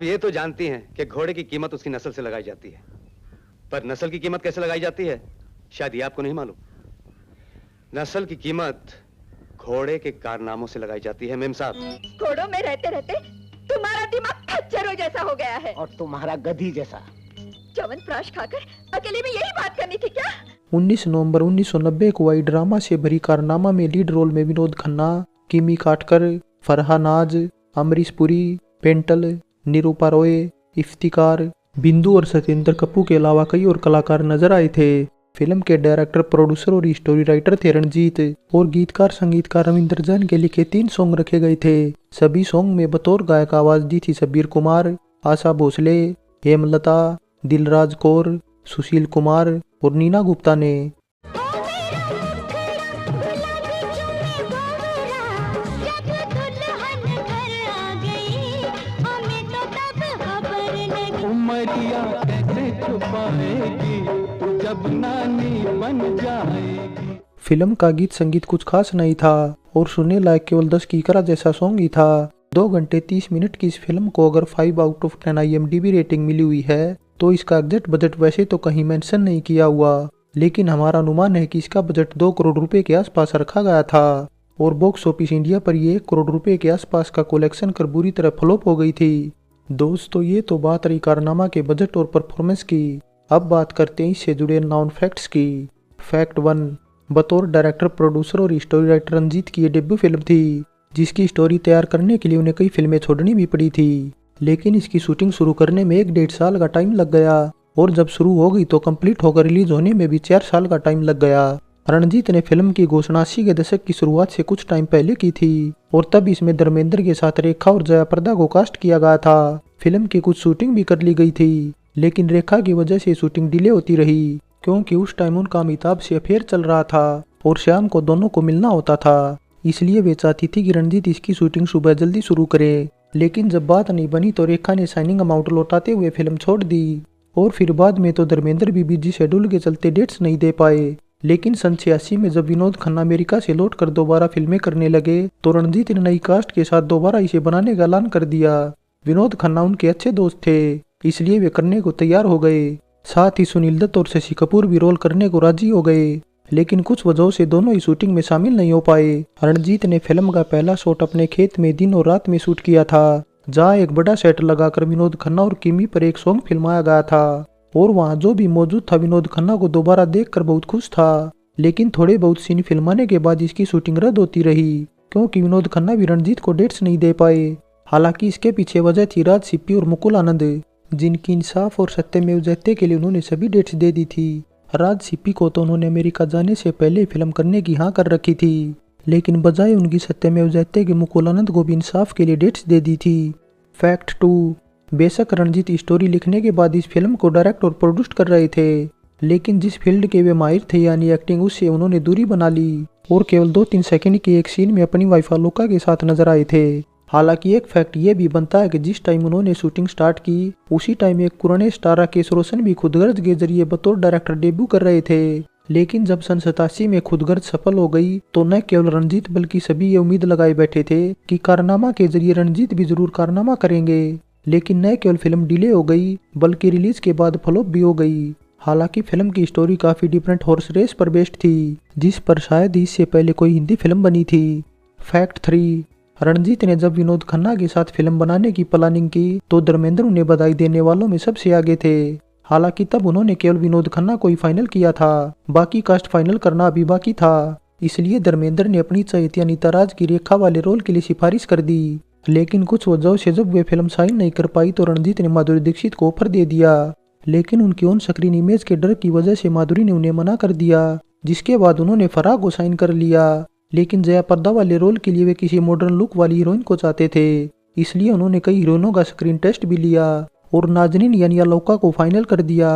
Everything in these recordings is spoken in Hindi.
अब ये तो जानती हैं कि घोड़े की कीमत उसकी नस्ल से लगाई जाती है, पर नस्ल की कीमत कैसे लगाई जाती है शायद ये आपको नहीं मालूम। नस्ल की कीमत घोड़े के कारनामों से लगाई जाती है मेम साहब। घोड़ों में रहते रहते तुम्हारा दिमाग खच्चरों जैसा हो गया है और तुम्हारा गधी जैसा। च्यवनप्राश खाकर अकेले में यही बात करनी थी क्या? 19 नवंबर 1990 को आई ड्रामा से भरी कारनामा में लीड रोल में विनोद खन्ना, किमी काटकर, फरहा नाज, अमरीश पुरी, पेंटल, निरूपा रॉय, इफ्तिकार, बिंदु और सत्येंद्र कपूर के अलावा कई और कलाकार नजर आए थे। फिल्म के डायरेक्टर, प्रोड्यूसर और स्टोरी राइटर थे रणजीत और गीतकार संगीतकार रविंद्र जैन के लिखे 3 सॉन्ग रखे गए थे। सभी सॉन्ग में बतौर गायक आवाज दी थी शब्बीर कुमार, आशा भोसले, हेमलता, दिलराज कौर, सुशील कुमार और नीना गुप्ता ने। उमरिया कैसे छुपाएगी तू जब नानी बन जाएगी। फिल्म का गीत संगीत कुछ खास नहीं था और सुनने लायक केवल 10 कीकरा जैसा सॉन्ग ही था। 2 घंटे 30 मिनट की इस फिल्म को अगर 5 आउट ऑफ 10 IMDb रेटिंग मिली हुई है तो इसका एग्जैक्ट बजट वैसे तो कहीं मेंशन नहीं किया हुआ, लेकिन हमारा अनुमान है कि इसका बजट 2 करोड़ रुपए के आसपास रखा गया था और बॉक्स ऑफिस इंडिया पर ये 1 करोड़ रुपए के आसपास का कलेक्शन कर बुरी तरह फ्लॉप हो गई थी। दोस्तों, ये तो बात रही कारनामा के बजट और परफॉर्मेंस की। अब बात करते हैं इससे जुड़े नॉन फैक्ट्स की। फैक्ट 1, बतौर डायरेक्टर, प्रोड्यूसर और स्टोरी राइटर रंजीत की ये डेब्यू फिल्म थी, जिसकी स्टोरी तैयार करने के लिए उन्हें कई फिल्में छोड़नी भी पड़ी थी। लेकिन इसकी शूटिंग शुरू करने में 1-1.5 साल का टाइम लग गया और जब शुरू हो गई तो कंप्लीट होकर रिलीज होने में भी 4 साल का टाइम लग गया। रणजीत ने फिल्म की घोषणा 80 के दशक की शुरुआत से कुछ टाइम पहले की थी और तब इसमें धर्मेंद्र के साथ रेखा और जया प्रदा को कास्ट किया गया था। फिल्म की कुछ शूटिंग भी कर ली गई थी, लेकिन रेखा की वजह से शूटिंग डिले होती रही क्योंकि उस टाइम उनका अमिताभ से अफेयर चल रहा था और श्याम को दोनों को मिलना होता था। इसलिए वे चाहती थी कि रणजीत इसकी शूटिंग सुबह जल्दी शुरू करे, लेकिन जब बात नहीं बनी तो रेखा ने साइनिंग अमाउंट लौटाते हुए फिल्म छोड़ दी और फिर बाद में तो धर्मेंद्र भी बिजी शेड्यूल के चलते डेट्स नहीं दे पाए। लेकिन सन 86 में जब विनोद खन्ना अमेरिका से लौटकर दोबारा फिल्में करने लगे तो रणजीत ने नई कास्ट के साथ दोबारा इसे बनाने का ऐलान कर दिया। विनोद खन्ना उनके अच्छे दोस्त थे, इसलिए वे करने को तैयार हो गए। साथ ही सुनील दत्त और शशि कपूर भी रोल करने को राजी हो गए, लेकिन कुछ वजहों से दोनों ही शूटिंग में शामिल नहीं हो पाए। रणजीत ने फिल्म का पहला शॉट अपने खेत में दिन और रात में शूट किया था, जहां एक बड़ा सेट लगाकर विनोद खन्ना और किमी पर एक सॉन्ग फिल्माया गया था और वहां जो भी मौजूद था विनोद खन्ना को दोबारा देखकर बहुत खुश था। लेकिन थोड़े बहुत सीन फिल्माने के बाद इसकी शूटिंग रद्द होती रही क्योंकि विनोद खन्ना भी रणजीत को डेट्स नहीं दे पाए। हालांकि इसके पीछे वजह थी राज सिप्पी और मुकुल आनंद, जिनकी इंसाफ और सत्यमेव जयते के लिए उन्होंने सभी डेट्स दे दी थी। राज सिप्पी को तो उन्होंने अमेरिका जाने से पहले फिल्म करने की हाँ कर रखी थी, लेकिन बजाय उनकी सत्यमेव जयते के मुकुल आनंद को भी इंसाफ के लिए डेट्स दे दी थी। फैक्ट 2, बेशक रणजीत स्टोरी लिखने के बाद इस फिल्म को डायरेक्ट और प्रोड्यूस कर रहे थे, लेकिन जिस फील्ड के वे माहिर थे यानी एक्टिंग, उससे उन्होंने दूरी बना ली और केवल 2-3 सेकंड की एक सीन में अपनी वाइफ आलोका के साथ नजर आए थे। हालांकि एक फैक्ट ये भी बनता है कि जिस टाइम उन्होंने शूटिंग स्टार्ट की उसी टाइम एक पुराने स्टार राकेश रोशन भी खुदगर्ज के जरिए बतौर डायरेक्टर डेब्यू कर रहे थे। लेकिन जब सन 87 में खुदगर्ज सफल हो गई तो न केवल रणजीत बल्कि सभी ये उम्मीद लगाए बैठे थे कि कारनामा के जरिए रणजीत भी जरूर कारनामा करेंगे, लेकिन न केवल फिल्म डिले हो गई बल्कि रिलीज के बाद फ्लॉप भी हो गई। हालांकि फिल्म की स्टोरी काफी डिफरेंट हॉर्स रेस पर बेस्ड थी, जिस पर शायद इससे पहले कोई हिंदी फिल्म बनी थी। फैक्ट 3, रणजीत ने जब विनोद खन्ना के साथ फिल्म बनाने की प्लानिंग की तो धर्मेंद्र उन्हें बधाई देने वालों में सबसे आगे थे। हालांकि तब उन्होंने केवल विनोद खन्ना को ही फाइनल किया था, बाकी कास्ट फाइनल करना अभी बाकी था। इसलिए धर्मेंद्र ने अपनी चहेती अनीता राज की रेखा वाले रोल के लिए सिफारिश कर दी, लेकिन कुछ वजहों से जब वे फिल्म साइन नहीं कर पाई तो रणजीत ने माधुरी दीक्षित को ऑफर दे दिया, लेकिन उनकी ऑन स्क्रीन इमेज के डर की वजह से माधुरी ने उन्हें मना कर दिया, जिसके बाद उन्होंने फराह को साइन कर लिया। लेकिन जया प्रदा वाले रोल के लिए वे किसी मॉडर्न लुक वाली हीरोइन को चाहते थे, इसलिए उन्होंने कई हीरोइनों का स्क्रीन टेस्ट भी लिया और नाजनीन यानी आलोका को फाइनल कर दिया।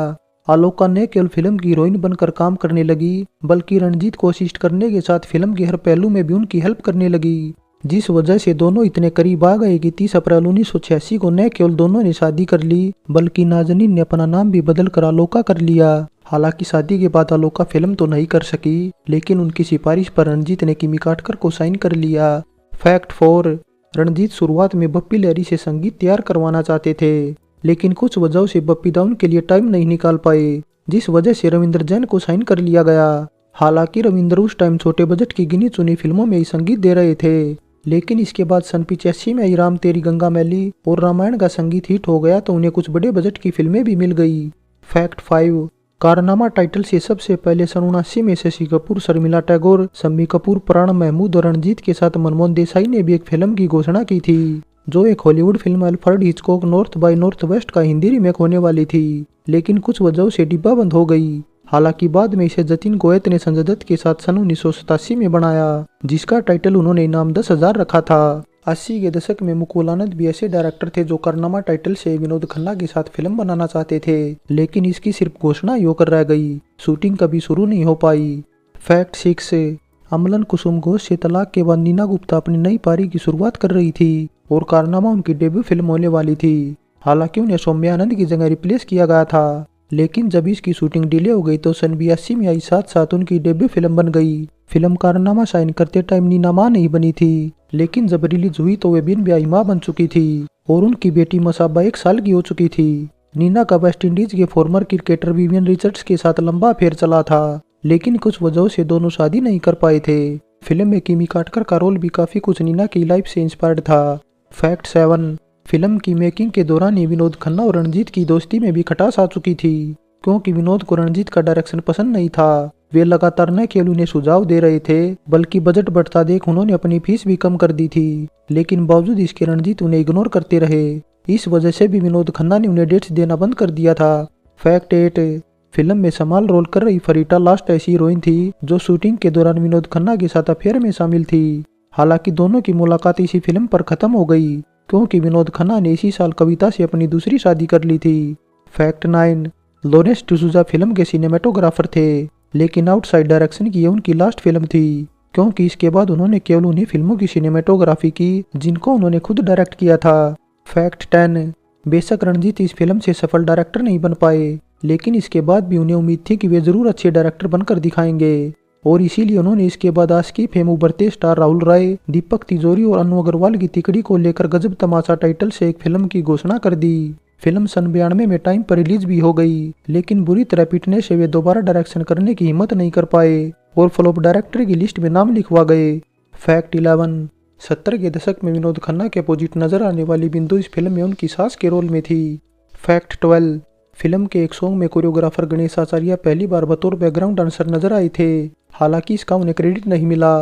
आलोका ने केवल फिल्म की हीरोइन बनकर काम करने लगी बल्कि रणजीत को असिस्ट करने के साथ फिल्म के हर पहलू में भी उनकी हेल्प करने लगी, जिस वजह से दोनों इतने करीब आ गए कि 30 अप्रैल 1986 को न केवल दोनों ने शादी कर ली बल्कि नाजनीन ने अपना नाम भी बदल कर आलोका कर लिया। हालांकि शादी के बाद आलोका फिल्म तो नहीं कर सकी, लेकिन उनकी सिफारिश पर रणजीत ने किमी काटकर को साइन कर लिया। फैक्ट 4, रणजीत शुरुआत में बप्पी लहरी से संगीत तैयार करवाना चाहते थे, लेकिन कुछ वजहों से बप्पी दा उनके लिए टाइम नहीं निकाल पाए, जिस वजह से रविंद्र जैन को साइन कर लिया गया। हालांकि रविंद्र उस टाइम छोटे बजट की गिनी चुनी फिल्मों में ही संगीत दे रहे थे, लेकिन इसके बाद सन 85 में आई राम तेरी गंगा मैली और रामायण का संगीत हिट हो गया तो उन्हें कुछ बड़े बजट की फिल्में भी मिल गई। फैक्ट 5, कारनामा टाइटल से सबसे पहले सन 79 में शशि कपूर, शर्मिला टैगोर, शम्मी कपूर, प्राण महमूद और रणजीत के साथ मनमोहन देसाई ने भी एक फिल्म की घोषणा की थी, जो एक Hollywood film Alfred Hitchcock north bye north west का हिंदी रीमेक होने वाली थी, लेकिन कुछ वजहों से डिब्बा बंद हो गई। हालांकि बाद में इसे जतिन गोयत ने संजय दत्त के साथ सन 1987 में बनाया, जिसका टाइटल उन्होंने इनाम 10,000 रखा था। 80 के दशक में मुकुल आनंद भी ऐसे डायरेक्टर थे जो कारनामा टाइटल से विनोद खन्ना के साथ फिल्म बनाना चाहते थे, लेकिन इसकी सिर्फ घोषणा ही होकर रह गई, शूटिंग कभी शुरू नहीं हो पाई। फैक्ट 6, अमलन कुसुम घोष से तलाक के बाद नीना गुप्ता अपनी नई पारी की शुरुआत कर रही थी और कारनामा उनकी डेब्यू फिल्म होने वाली थी। हालांकि उन्हें सौम्या आनंद की जगह रिप्लेस किया गया था, लेकिन जब इसकी शूटिंग डिले हो गई तो सन 82 में आई साथ साथ उनकी डेब्यू फिल्म बन गई। फिल्म कारनामा साइन करते टाइम नीना मां नहीं बनी थी, लेकिन जब रिलीज हुई तो वे बिन ब्याही मां बन चुकी थी और उनकी बेटी मसाबा 1 साल की हो चुकी थी। नीना का वेस्ट इंडीज के फॉर्मर क्रिकेटर विवियन रिचर्ड्स के साथ लंबा अफेयर चला था, लेकिन कुछ वजहों से दोनों शादी नहीं कर पाए थे। फिल्म में किमी कार्टर का रोल भी काफी कुछ नीना की लाइफ से इंस्पायर्ड था। फैक्ट 7, फिल्म की मेकिंग के दौरान ही विनोद खन्ना और रणजीत की दोस्ती में भी खटास आ चुकी थी, क्योंकि विनोद को रणजीत का डायरेक्शन पसंद नहीं था। वे लगातार न केवल उन्हें सुझाव दे रहे थे, बल्कि बजट बढ़ता देख उन्होंने अपनी फीस भी कम कर दी थी, लेकिन बावजूद इसके रणजीत उन्हें इग्नोर करते रहे। इस वजह से भी विनोद खन्ना ने उन्हें डेट्स देना बंद कर दिया था। फैक्ट 8, फिल्म में समाल रोल कर रही फरीटा लास्ट ऐसी हीरोइन थी जो शूटिंग के दौरान विनोद खन्ना के साथ अफेयर में शामिल थी। हालांकि दोनों की मुलाकात इसी फिल्म पर खत्म हो गई, क्योंकि विनोद खन्ना ने इसी साल कविता से अपनी दूसरी शादी कर ली थी। फैक्ट 9, लॉरेंस डिसूजा फिल्म के सिनेमेटोग्राफर थे, लेकिन आउटसाइड डायरेक्शन की यह उनकी लास्ट फिल्म थी, क्योंकि इसके बाद उन्होंने केवल उन्हीं फिल्मों की सिनेमेटोग्राफी की जिनको उन्होंने खुद डायरेक्ट किया था। फैक्ट 10, बेशक रणजीत इस फिल्म से सफल डायरेक्टर नहीं बन पाए, लेकिन इसके बाद भी उन्हें उम्मीद थी कि वे जरूर अच्छे डायरेक्टर बनकर दिखाएंगे, और इसीलिए उन्होंने इसके बाद आशिकी फेम उभरते स्टार राहुल राय, दीपक तिजोरी और अनु अग्रवाल की तिकड़ी को लेकर गजब तमाशा टाइटल से एक फिल्म की घोषणा कर दी। फिल्म सन 92 में टाइम पर रिलीज भी हो गई, लेकिन बुरी तरह पिटने से वे दोबारा डायरेक्शन करने की हिम्मत नहीं कर पाए और फ्लॉप डायरेक्टर की लिस्ट में नाम लिखवा गए। फैक्ट 11, 70 के दशक में विनोद खन्ना के अपोजिट नजर आने वाली बिंदु इस फिल्म में उनकी सास के रोल में थी। फैक्ट 12, फिल्म के एक सॉन्ग में कोरियोग्राफर गणेश आचार्य पहली बार बतौर बैकग्राउंड डांसर नजर आए थे, हालांकि इसका उन्हें क्रेडिट नहीं मिला।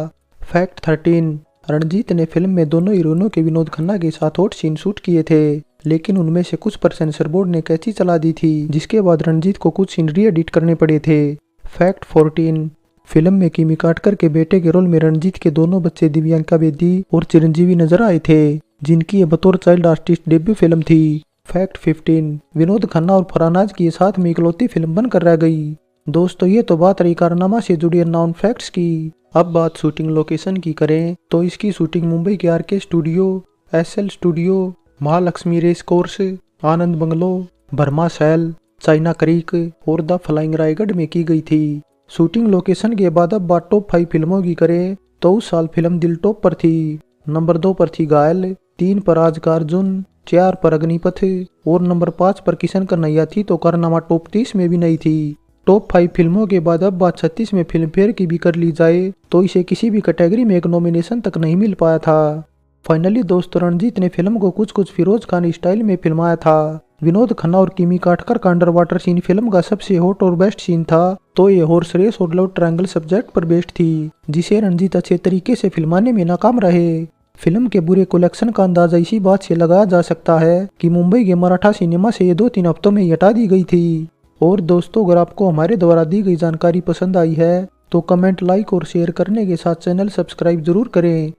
फैक्ट 13, रणजीत ने फिल्म में दोनों हीरोइनों के विनोद खन्ना के साथ हॉट सीन शूट किए थे, लेकिन उनमें से कुछ पर सेंसर बोर्ड ने कैची चला दी थी, जिसके बाद रणजीत को कुछ सीन री एडिट करने पड़े थे। फैक्ट 14, फिल्म में किमी काटकर के बेटे के रोल में रणजीत के दोनों बच्चे दिव्यांका बेदी और चिरंजीवी नजर आए थे, जिनकी ये बतौर चाइल्ड आर्टिस्ट डेब्यू फिल्म थी। फैक्ट 15, विनोद खन्ना और फरहानाज की साथ में इकलौती फिल्म बनकर रह गई। दोस्तों, ये तो बात रही कारनामा से जुड़ी अननोन फैक्ट्स की। अब बात शूटिंग लोकेशन की करें तो इसकी शूटिंग मुंबई के RK studio, SL studio, Mahalakshmi race course, Anand bungalow, Burmah Shell, China Creek और द फ्लाइंग रायगढ़ में की गई थी। शूटिंग लोकेशन के बाद अब बात टॉप 5 फिल्मों की करें तो उस साल फिल्म दिल टॉप पर थी, नंबर 2 पर थी घायल, 3 पर आज का अर्जुन, 4 पर अग्निपथ और नंबर 5 पर किशन कन्हैया थी, तो कारनामा टॉप 30 में भी नहीं थी। टॉप 5 फिल्मों के बाद अब बात 36 में फिल्म फेयर की भी कर ली जाए तो इसे किसी भी कैटेगरी में एक नॉमिनेशन तक नहीं मिल पाया था। फाइनली दोस्तों, रणजीत ने फिल्म को कुछ फिरोज खान स्टाइल में फिल्माया था। विनोद खन्ना और किमी काटकर का अंडर वाटर सीन फिल्म का सबसे हॉट और बेस्ट सीन था, तो ये हॉर्स रेस और लव ट्रायंगल सब्जेक्ट पर बेस्ड थी, जिसे रणजीत अच्छे तरीके से फिल्माने में नाकाम रहे। फिल्म के बुरे कलेक्शन का अंदाजा इसी बात से लगाया जा सकता है कि मुंबई के मराठा सिनेमा से ये 2-3 हफ्तों में ही हटा दी गई थी। और दोस्तों, अगर आपको हमारे द्वारा दी गई जानकारी पसंद आई है तो कमेंट, लाइक और शेयर करने के साथ चैनल सब्सक्राइब जरूर करें।